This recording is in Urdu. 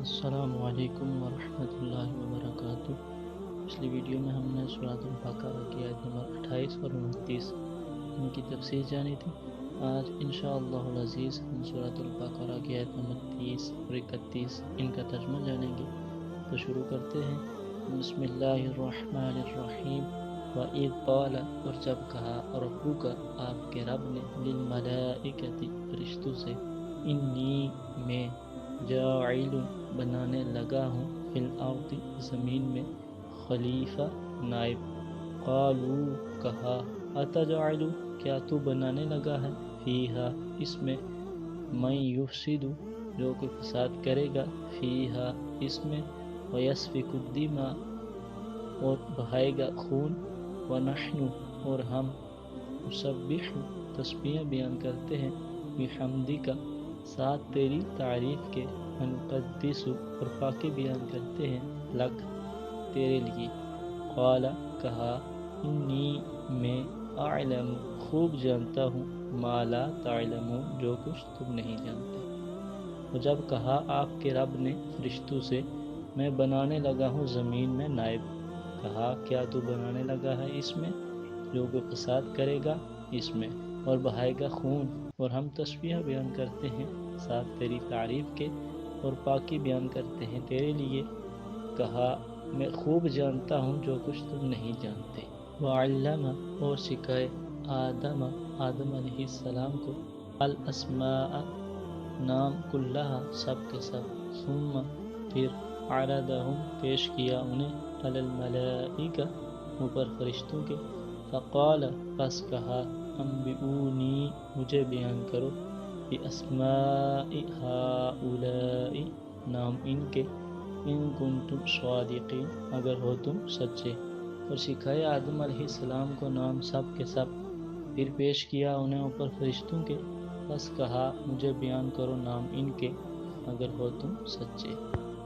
السلام علیکم ورحمۃ اللہ وبرکاتہ۔ پچھلی ویڈیو میں ہم نے سورۃ البقرہ کی آیت نمبر 28 اور 29 ان کی تفسیر جانی تھی۔ آج انشاءاللہ العزیز ہم سورۃ البقرہ کی آیت نمبر 30 اور 31 ان کا ترجمہ جانیں گے۔ تو شروع کرتے ہیں۔ بسم اللہ الرحمن الرحیم۔ وَإِذْ قَالَ، اور جب کہا ربک، آپ کے رب نے، للملائکۃ، فرشتوں سے، انی، میں، جاعل، بنانے لگا ہوں، فی الارض، زمین میں، خلیفہ، نائب۔ قالوا، کہا، اتجعل، کیا تو بنانے لگا ہے، فیہا، اس میں، من یفسد، جو کوئی فساد کرے گا، فیہا، اس میں، ویسفک الدماء، اور بہائے گا خون، ونحن، اور ہم، نسبح، تسبیح بیان کرتے ہیں، بحمدک، ساتھ تیری تعریف کے، ونقدس، اور پاکی بیان کرتے ہیں، لک، تیرے لیے۔ قال، کہا، انی، میں، اعلم، خوب جانتا ہوں، ما لا تعلمون، جو کچھ تم نہیں جانتے۔ اور جب کہا آپ کے رب نے فرشتوں سے، میں بنانے لگا ہوں زمین میں نائب، کہا، کیا تو بنانے لگا ہے اس میں، جو کوئی فساد کرے گا اس میں، اور بہائے گا خون، اور ہم تسبیح بیان کرتے ہیں ساتھ تیری تعریف کے، اور پاکی بیان کرتے ہیں تیرے لیے۔ کہا، میں خوب جانتا ہوں جو کچھ تم نہیں جانتے۔ وعلم، اور سکھائے، آدم علیہ السلام کو، الاسماء، نام، کلہا، سب کے سب، ثم، پھر، عرضہم، پیش کیا انہیں، علی الملائکہ، اوپر فرشتوں کے، فقال، پس کہا، انبئونی، مجھے بیان کرو، باسماء ہؤلاء، نام ان کے، ان کنتم صادقین، اگر ہو تم سچے۔ اور سکھائے آدم علیہ السلام کو نام سب کے سب، پھر پیش کیا انہیں اوپر فرشتوں کے، پس کہا، مجھے بیان کرو نام ان کے، اگر ہو تم سچے۔